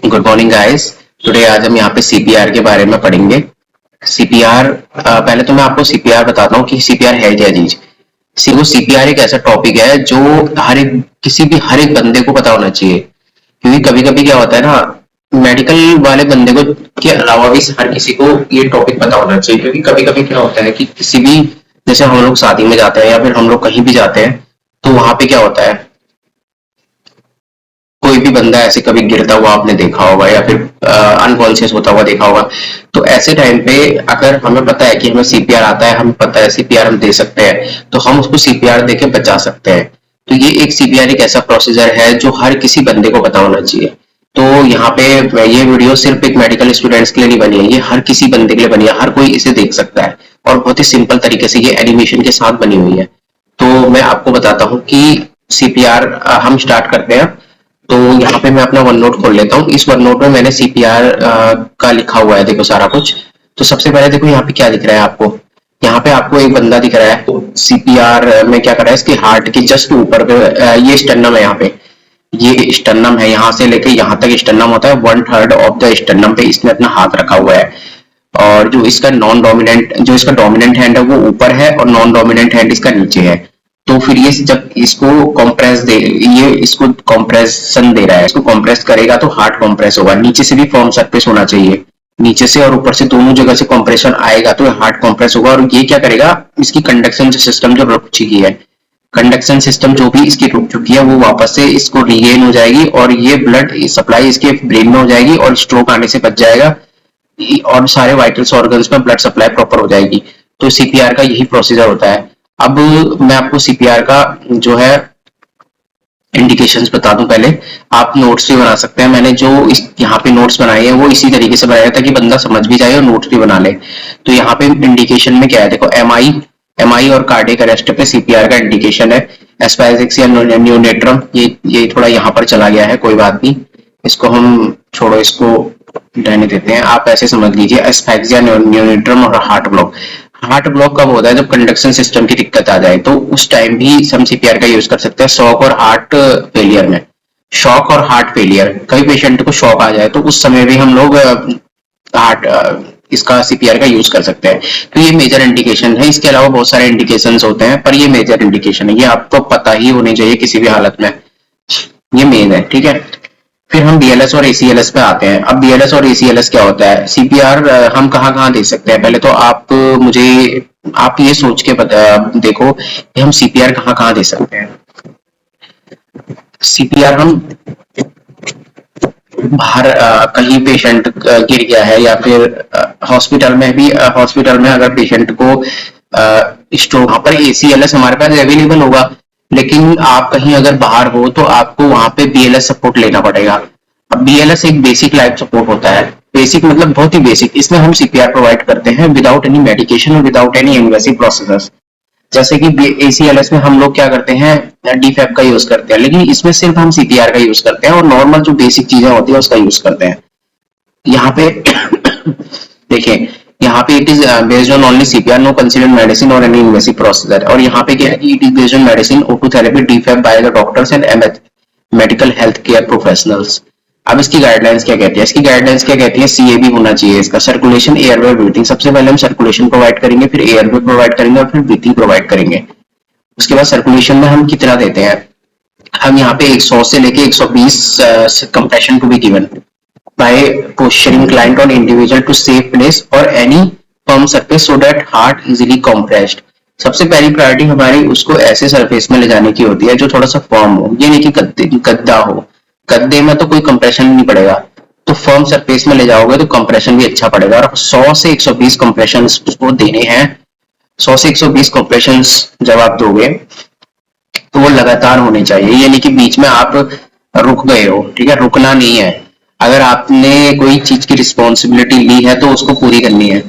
Good morning guys. Today आज हम यहाँ पे सीपीआर के बारे में पढ़ेंगे। सीपीआर, पहले तो मैं आपको सीपीआर बताता हूँ कि सीपीआर है क्या चीज। वो सीपीआर एक ऐसा टॉपिक है जो हर एक बंदे को पता होना चाहिए, क्योंकि कभी कभी क्या होता है ना, मेडिकल वाले बंदे को के अलावा भी हर किसी को ये टॉपिक पता होना चाहिए। क्योंकि कभी कभी क्या होता है कि किसी भी, जैसे हम लोग शादी में जाते हैं या फिर हम लोग कहीं भी जाते हैं, तो वहां पे क्या होता है, कोई भी बंदा ऐसे कभी गिरता हुआ आपने देखा होगा या फिर अनकॉन्शियस होता हुआ देखा होगा। तो ऐसे टाइम पे अगर हमें पता है कि हमें सीपीआर आता है, हमें पता है सीपीआर हम दे सकते हैं, तो हम उसको सीपीआर देके बचा सकते हैं। तो ये एक सीपीआर एक ऐसा प्रोसीजर है जो हर किसी बंदे को पता होना चाहिए। तो यहाँ पे ये वीडियो सिर्फ एक मेडिकल स्टूडेंट्स के लिए नहीं बनी है, ये हर किसी बंदे के लिए बनी है, हर कोई इसे देख सकता है। और बहुत ही सिंपल तरीके से ये एनिमेशन के साथ बनी हुई है। तो मैं आपको बताता हूँ कि सीपीआर हम स्टार्ट करते हैं। तो यहाँ पे मैं अपना वन नोट खोल लेता हूँ। इस वन नोट में मैंने सीपीआर का लिखा हुआ है, देखो सारा कुछ। तो सबसे पहले देखो यहाँ पे क्या दिख रहा है आपको। यहाँ पे आपको एक बंदा दिख रहा है। तो सीपीआर में क्या कर रहा है, इसके हार्ट के जस्ट ऊपर पे ये स्टर्नम है। यहाँ पे ये स्टर्नम है, यहाँ से लेके यहाँ तक स्टर्नम होता है। 1/3 ऑफ द स्टर्नम पे इसने अपना हाथ रखा हुआ है। और जो इसका डोमिनेंट हैंड है वो ऊपर है और नॉन डोमिनेंट हैंड इसका नीचे है। तो फिर ये जब इसको ये इसको कॉम्प्रेशन दे रहा है, इसको कॉम्प्रेस करेगा तो हार्ट कॉम्प्रेस होगा। नीचे से भी फॉर्म सरफेस होना चाहिए, नीचे से और ऊपर से दोनों जगह से कॉम्प्रेशन आएगा तो हार्ट कॉम्प्रेस होगा। और ये क्या करेगा, इसकी कंडक्शन सिस्टम जो रुक चुकी है, कंडक्शन सिस्टम जो भी इसकी रुक चुकी है, वो वापस से इसको रीगेन हो जाएगी और ये ब्लड सप्लाई इसके ब्रेन में हो जाएगी और स्ट्रोक आने से बच जाएगा। और सारे वाइटल्स ऑर्गन्स में ब्लड सप्लाई प्रॉपर हो जाएगी। तो सीपीआर का यही प्रोसीजर होता है। अब मैं आपको सीपीआर का जो है इंडिकेशंस बता दूं पहले। आप नोट्स भी बना सकते हैं। मैंने जो इस यहाँ पे नोट्स बनाए हैं वो इसी तरीके से बनाया ताकि बंदा समझ भी जाए और नोट्स भी बना ले। तो यहाँ पे इंडिकेशन में क्या है, देखो एमआई और कार्डियक अरेस्ट पे सीपीआर का इंडिकेशन है। एस्पाइरेक्स या न्यूनेट्रम, ये थोड़ा यहाँ पर चला गया है, कोई बात नहीं, इसको हम छोड़ो, इसको रहने देते हैं। आप ऐसे समझ लीजिए, एस्फैक्सिया, न्यूनेट्रम और हार्ट ब्लॉक। हार्ट ब्लॉक कब होता है, जब कंडक्शन सिस्टम की दिक्कत आ जाए, तो उस टाइम भी हम सीपीआर का यूज कर सकते हैं। शॉक और हार्ट फेलियर में, शॉक और हार्ट फेलियर, कई पेशेंट को शॉक आ जाए तो उस समय भी हम लोग हार्ट इसका सीपीआर का यूज कर सकते हैं। तो ये मेजर इंडिकेशन है। इसके अलावा बहुत सारे इंडिकेशंस होते हैं, पर ये मेजर इंडिकेशन है, ये आपको पता ही होनी चाहिए किसी भी हालत में, ये मेन है, ठीक है। फिर हम बीएलएस और एसीएलएस पे आते हैं। अब बीएलएस और एसीएलएस क्या होता है, सीपीआर हम कहाँ कहाँ दे सकते हैं। पहले तो आप ये सोच के देखो कि हम सीपीआर कहाँ कहाँ दे सकते हैं। सीपीआर हम बाहर कहीं पेशेंट गिर गया है या फिर हॉस्पिटल में अगर पेशेंट को स्ट्रोक, वहां पर एसीएलएस हमारे पास अवेलेबल होगा। लेकिन आप कहीं अगर बाहर हो तो आपको वहां पे बीएलएस सपोर्ट लेना पड़ेगा। अब बीएलएस एक बेसिक लाइफ सपोर्ट होता है। बेसिक मतलब बहुत ही बेसिक। इसमें हम सीपीआर प्रोवाइड करते हैं विदाउट एनी मेडिकेशन और विदाउट एनी इन्वेसिव प्रोसेस। जैसे कि एसीएलएस में हम लोग क्या करते हैं, डीफैप का यूज करते हैं, लेकिन इसमें सिर्फ हम सीपीआर का यूज करते हैं और नॉर्मल जो बेसिक चीजें होती है उसका यूज करते हैं। यहाँ पे देखिए, यहाँ पे it is based on only CPR, no considered medicine और एनी इन्वेसिव प्रोसीजर। और यहाँ पे क्या है कि it is based on medicine, O2 therapy, defib by the doctors and medical health care professionals. अब इसकी गाइडलाइंस क्या कहती है, इसकी गाइडलाइंस क्या कहती है, सीएबी होना चाहिए इसका, सर्कुलेशन, एयरवे, ब्रीथिंग। सबसे पहले हम सर्कुलेशन प्रोवाइड करेंगे, फिर एयरवे प्रोवाइड करेंगे और फिर ब्रीथिंग प्रोवाइड करेंगे। उसके बाद सर्कुलेशन में हम कितना देते हैं, हम यहाँ पे 100 से लेके 120 compression to be given by posturing client on individual to safe place और any firm surface so that heart easily compressed. सबसे पहली प्रायोरिटी हमारी उसको ऐसे सरफेस में ले जाने की होती है जो थोड़ा सा फर्म हो, ये नहीं कि गद्दा हो। गद्दे में तो कोई कंप्रेशन नहीं पड़ेगा, तो फर्म सरफेस में ले जाओगे तो कंप्रेशन भी अच्छा पड़ेगा। और 100 से 120 कंप्रेशन उसको देने हैं। 100 से 120 कंप्रेशन जब आप दोगे तो वो लगातार होने चाहिए, ये नहीं कि बीच में आप रुक गए हो, ठीक है, रुकना नहीं है। अगर आपने कोई चीज की रिस्पॉन्सिबिलिटी ली है तो उसको पूरी करनी है,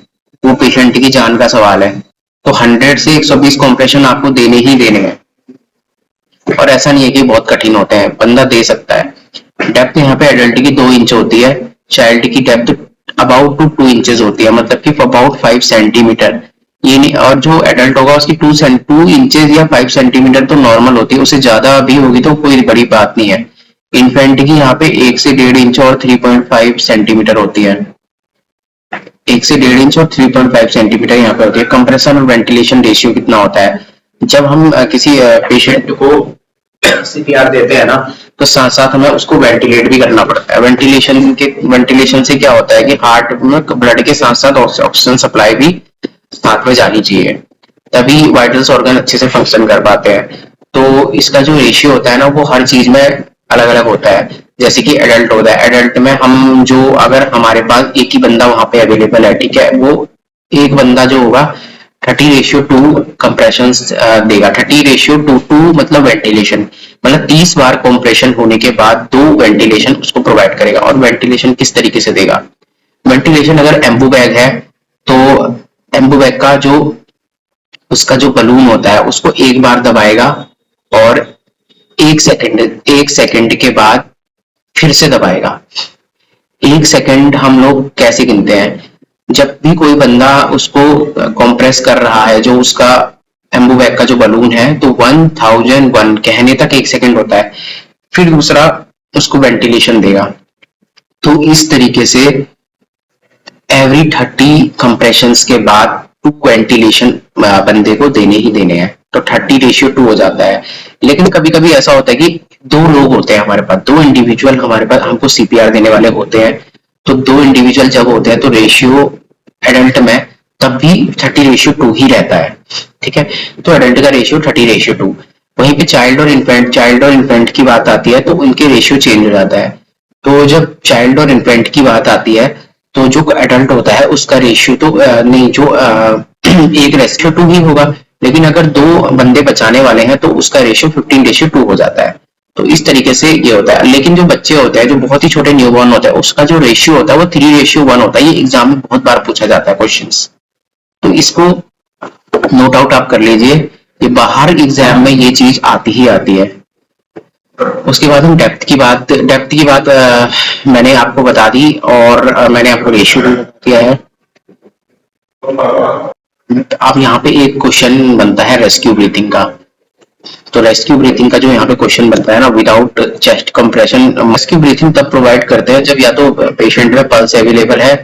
वो पेशेंट की जान का सवाल है। तो 100 से 120 कंप्रेशन आपको देने ही देने हैं। और ऐसा नहीं है कि बहुत कठिन होते हैं, बंदा दे सकता है। डेप्थ यहाँ पे एडल्ट की 2 इंच होती है, चाइल्ड की डेप्थ अबाउट 2 इंचेस होती है, मतलब कि अबाउट 5 सेंटीमीटर। ये नहीं, और जो एडल्ट होगा उसकी 2 इंचेस या 5 सेंटीमीटर तो नॉर्मल होती है, उससे ज्यादा भी होगी तो कोई बड़ी बात नहीं है। इन्फेंट की यहाँ पे 1 से 1.5 इंच और 3.5 सेंटीमीटर होती है। 1 से 1.5 इंच और 3.5 सेंटीमीटर यहाँ पे होती है। कंप्रेशन और वेंटिलेशन रेशियो कितना होता है? जब हम किसी पेशेंट को सीपीआर देते हैं ना, तो साथ साथ हमें उसको वेंटिलेट भी करना पड़ता है। वेंटिलेशन से क्या होता है कि हार्ट में ब्लड के साथ साथ ऑक्सीजन सप्लाई भी साथ में जानी चाहिए, तभी वाइटल्स ऑर्गन अच्छे से फंक्शन कर पाते हैं। तो इसका जो रेशियो होता है ना, वो हर चीज में अलग अलग होता है। जैसे कि एडल्ट होता है, एडल्ट में हम जो, अगर हमारे पास एक ही बंदा वहां पे अवेलेबल है, ठीक है, वो एक बंदा जो होगा 30:2 कंप्रेशन देगा। 30:2 मतलब वेंटिलेशन, मतलब 30 बार कंप्रेशन होने के बाद 2 वेंटिलेशन उसको प्रोवाइड करेगा। और वेंटिलेशन किस तरीके से देगा? वेंटिलेशन अगर एम्बू बैग है, तो एम्बू बैग का जो, उसका जो बलून होता है उसको एक बार दबाएगा, और 1 सेकंड के बाद फिर से दबाएगा। 1 सेकंड हम लोग कैसे गिनते हैं? जब भी कोई बंदा उसको कॉम्प्रेस कर रहा है, जो उसका एम्बू बैग का जो बलून है, तो 1001 कहने तक 1 सेकंड होता है। फिर दूसरा उसको वेंटिलेशन देगा। तो इस तरीके से एवरी 30 कंप्रेशंस के बाद 2 वेंटिलेशन बंदे को देने ही देने हैं। तो 30:2 हो जाता है। लेकिन कभी कभी ऐसा होता है कि 2 लोग होते हैं हमारे पास, 2 इंडिविजुअल हमारे पास हमको सीपीआर देने वाले होते हैं। तो 2 इंडिविजुअल जब होते हैं तो रेशियो एडल्ट में तब भी 30:2 ही रहता है। ठीक है, तो एडल्ट का रेशियो 30:2। वहीं पे चाइल्ड और इन्फेंट की बात आती है तो उनके रेशियो चेंज हो जाता है। तो जब चाइल्ड और इन्फेंट की बात आती है, तो जो एडल्ट होता है उसका रेशियो तो नहीं, जो एक रेशियो 2 ही होगा। लेकिन अगर 2 बंदे बचाने वाले हैं तो उसका रेशियो 15:2 हो जाता है। तो इस तरीके से ये होता है। लेकिन जो बच्चे होते हैं, जो बहुत ही छोटे न्यूबॉर्न होते हैं, उसका जो रेशियो होता है वो 3:1 होता है। ये एग्जाम में बहुत बार पूछा जाता है क्वेश्चंस, तो इसको नोट आउट आप कर लीजिए। ये बाहर एग्जाम में ये चीज आती ही आती है। उसके बाद हम डेप्थ की बात मैंने आपको बता दी, और मैंने आपको रेशियो भी बता दिया है। अब यहाँ पे एक क्वेश्चन बनता है रेस्क्यू ब्रीथिंग का। तो रेस्क्यू ब्रीथिंग का जो यहाँ पे क्वेश्चन बनता है ना, without chest compression, rescue breathing तब प्रोवाइड करते हैं जब या तो पेशेंट में पल्स अवेलेबल है,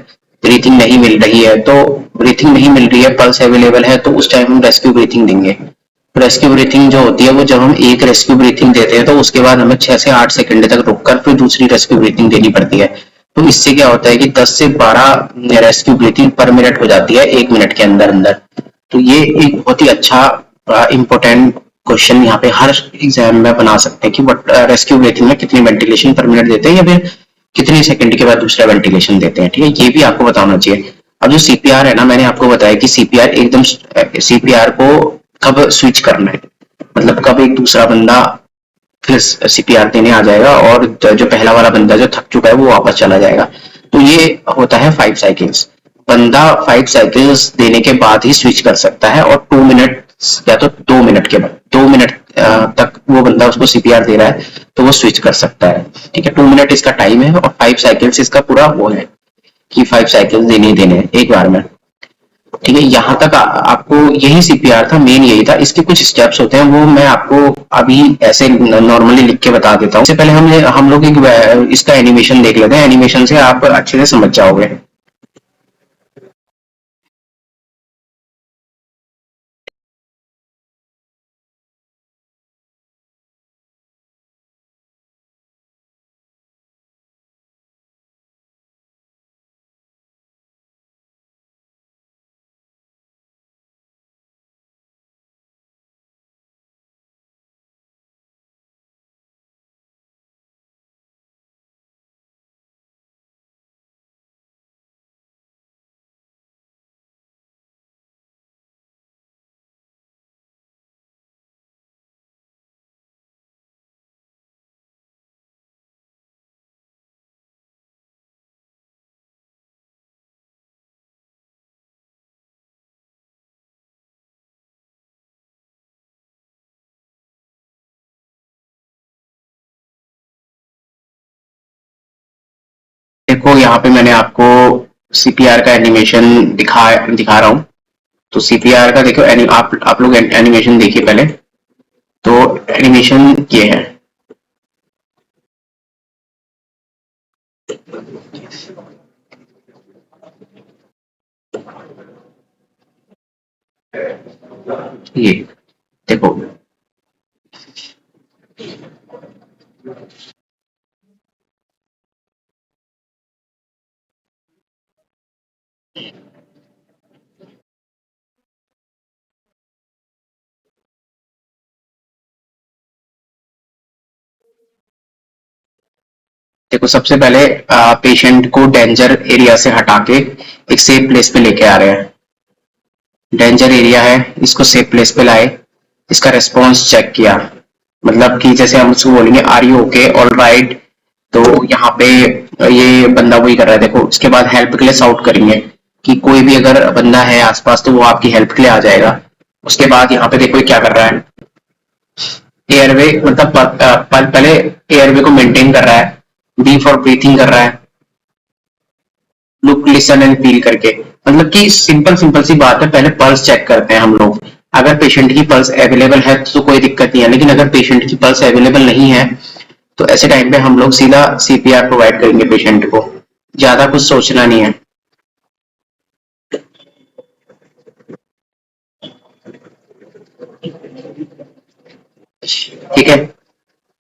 ब्रीथिंग नहीं मिल रही है, तो ब्रीथिंग नहीं मिल रही है, पल्स अवेलेबल है, तो उस टाइम हम रेस्क्यू ब्रीथिंग देंगे। रेस्क्यू ब्रीथिंग जो होती है वो, जब हम एक रेस्क्यू ब्रीथिंग देते हैं तो उसके बाद हमें 6 से 8 सेकंड तक रुककर फिर दूसरी रेस्क्यू ब्रीथिंग देनी पड़ती है। तो इससे क्या होता है कि 10 से 12 रेस्क्यू ब्रीथिंग पर मिनट हो जाती है 1 मिनट के अंदर अंदर। तो ये एक बहुत ही अच्छा इम्पोर्टेंट क्वेश्चन यहाँ पे हर एग्जाम में बना सकते हैं कि बट रेस्क्यू ब्रीथिंग में कितनी वेंटिलेशन पर मिनट देते हैं, या फिर कितने सेकंड के बाद दूसरा वेंटिलेशन देते हैं। ठीक है, ये भी आपको बताना चाहिए। अब जो सीपीआर है ना, मैंने आपको बताया कि सीपीआर एकदम, सीपीआर को कब स्विच करना है, मतलब कब एक दूसरा बंदा फिर सीपीआर देने आ जाएगा और जो पहला वाला बंदा जो थक चुका है वो वापस चला जाएगा। तो ये होता है 5 साइकिल्स। बंदा 5 साइकिल्स देने के बाद ही स्विच कर सकता है, और 2 मिनट या तो 2 मिनट के बाद 2 मिनट तक वो बंदा उसको सीपीआर दे रहा है तो वो स्विच कर सकता है। ठीक है, 2 मिनट इसका टाइम है, और 5 साइकिल्स इसका पूरा वो है कि 5 साइकिल्स देने ही देने हैं एक बार में। ठीक है, यहाँ तक आपको यही सीपीआर था, मेन यही था। इसके कुछ स्टेप्स होते हैं, वो मैं आपको अभी ऐसे नॉर्मली लिख के बता देता हूँ। इससे पहले हम लोग एक इसका एनिमेशन देख लेते हैं, एनिमेशन से आप अच्छे से समझ जाओगे। देखो, यहाँ पे मैंने आपको सीपीआर का एनिमेशन दिखा दिखा रहा हूँ। तो सीपीआर का देखो, आप लोग एनिमेशन देखिए पहले। तो एनिमेशन ये है। ये देखो, देखो सबसे पहले पेशेंट को डेंजर एरिया से हटा के एक सेफ प्लेस पे लेके आ रहे हैं। डेंजर एरिया है, इसको सेफ प्लेस पे लाए, इसका रेस्पॉन्स चेक किया, मतलब कि जैसे हम उसको बोलेंगे are you okay, all right, तो यहाँ पे ये बंदा वही कर रहा है। देखो उसके बाद हेल्प के लिए साउट करेंगे कि कोई भी अगर बंदा है आसपास तो वो आपकी हेल्प के लिए आ जाएगा। उसके बाद यहाँ पे देखो ये क्या कर रहा है, एयरवे मतलब पहले एयरवे को मेंटेन कर रहा है, बी फॉर ब्रीथिंग कर रहा है, लुक लिसन एंड फील करके, मतलब कि सिंपल सिंपल सी बात है। पहले पल्स चेक करते हैं हम लोग, अगर पेशेंट की पल्स अवेलेबल है तो कोई दिक्कत नहीं है, लेकिन अगर पेशेंट की पल्स अवेलेबल नहीं है तो ऐसे टाइम पे हम लोग सीधा सीपीआर प्रोवाइड करेंगे पेशेंट को, ज्यादा कुछ सोचना नहीं है। ठीक है,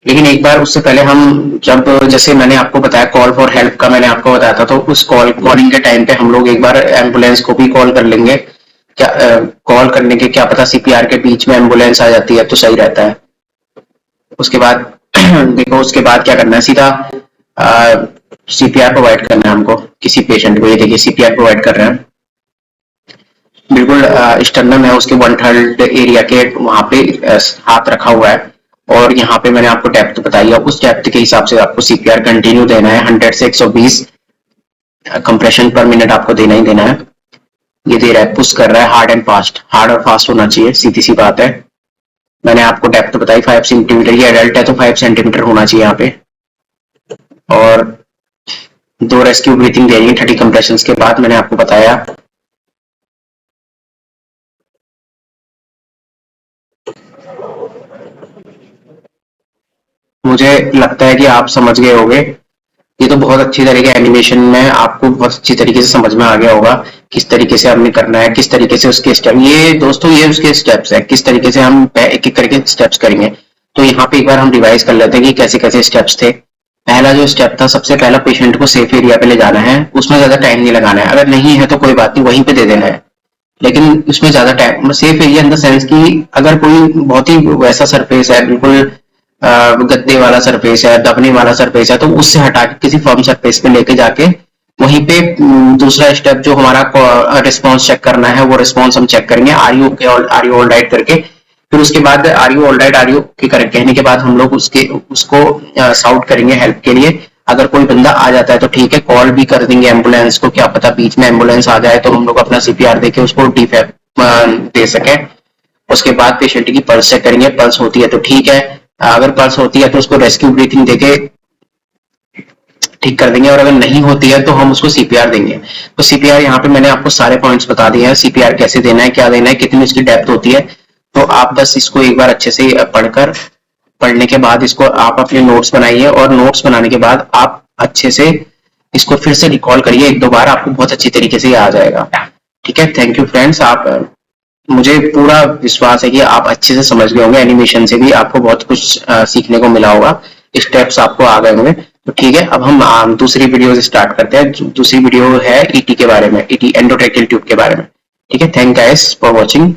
लेकिन एक बार उससे पहले हम, जब जैसे मैंने आपको बताया कॉल फॉर हेल्प का मैंने आपको बताया था, तो उस कॉलिंग के टाइम पे हम लोग एक बार एम्बुलेंस को भी कॉल कर लेंगे। क्या कॉल करने के क्या पता सीपीआर के बीच में एम्बुलेंस आ जाती है तो सही रहता है। उसके बाद देखो उसके बाद क्या करना है, सीधा सीपीआर प्रोवाइड करना है हमको किसी पेशेंट को। ये देखिए सीपीआर प्रोवाइड कर रहे हैं, बिल्कुल स्टर्नम है उसके 1/3 एरिया के वहां पे हाथ रखा हुआ है, और यहाँ पे मैंने आपको डेप्थ बताई है, उस डेप्थ के हिसाब से आपको सीपीआर कंटिन्यू देना है। 100 से 120 कंप्रेशन पर मिनट आपको देना ही देना है। ये दे रहा है, पुश कर रहा है, हार्ड एंड फास्ट, हार्ड और फास्ट होना चाहिए, सीधी सी बात है। मैंने आपको डेप्थ बताई 5 सेंटीमीटर, ये एडल्ट है तो 5 सेंटीमीटर होना चाहिए यहाँ पे। और 2 रेस्क्यू ब्रीथिंग देनी है 30 कंप्रेशन के बाद, मैंने आपको बताया। मुझे लगता है कि आप समझ गए होंगे, ये तो बहुत अच्छी तरीके एनिमेशन में आपको बहुत अच्छी तरीके से समझ में आ गया होगा किस तरीके से हमने करना है, किस तरीके से उसके स्टेप, ये दोस्तों ये उसके स्टेप्स है, किस तरीके से हम एक एक करके स्टेप्स करेंगे। तो यहाँ पे एक बार हम रिवाइज कर लेते हैं कि कैसे कैसे स्टेप्स थे। पहला जो स्टेप था, सबसे पहला पेशेंट को सेफ एरिया पे ले जाना है, उसमें ज्यादा टाइम नहीं लगाना है, अगर नहीं है तो कोई बात नहीं वहीं पे दे देना है, लेकिन उसमें ज्यादा time, safe area in the sense कि अगर कोई बहुत ही वैसा सरफेस है, बिल्कुल गद्दे वाला सरफेस है, दबने वाला सरफेस है, तो उससे हटा के किसी फर्म सरफेस पे लेके जाके वहीं पे दूसरा स्टेप जो हमारा रिस्पॉन्स चेक करना है, वो रिस्पॉन्स हम चेक करेंगे are you okay, are you all right करके। फिर उसके बाद are you all right, are you okay कहने के बाद हम लोग उसको साउट करेंगे हेल्प के लिए। अगर कोई बंदा आ जाता है तो ठीक है, कॉल भी कर देंगे एम्बुलेंस को, क्या पता बीच में एम्बुलेंस आ जाए तो हम लोग अपना सीपीआर देके उसको डीफैप दे सके। उसके बाद पेशेंट की पल्स चेक करेंगे, पल्स होती है तो ठीक है, अगर पल्स होती है तो उसको रेस्क्यू ब्रीथिंग देके ठीक कर देंगे, और अगर नहीं होती है तो हम उसको सीपीआर देंगे। तो सीपीआर यहाँ पे मैंने आपको सारे पॉइंट्स बता दिए हैं, सीपीआर कैसे देना है, क्या देना है, कितनी उसकी डेप्थ होती है। तो आप बस इसको एक बार अच्छे से पढ़ने के बाद इसको आप अपने नोट्स बनाइए, और नोट्स बनाने के बाद आप अच्छे से इसको फिर से रिकॉल करिए एक दो बार, आपको बहुत अच्छी तरीके से आ जाएगा। ठीक है, थैंक यू फ्रेंड्स। आप मुझे पूरा विश्वास है कि आप अच्छे से समझ गए होंगे, एनिमेशन से भी आपको बहुत कुछ सीखने को मिला होगा, स्टेप्स आपको आ गए होंगे। तो ठीक है, अब हम दूसरी वीडियो स्टार्ट करते हैं। दूसरी वीडियो है ईटी के बारे में, ईटी एंडोट्रेकियल ट्यूब के बारे में। ठीक है, थैंक गाइस फॉर वॉचिंग।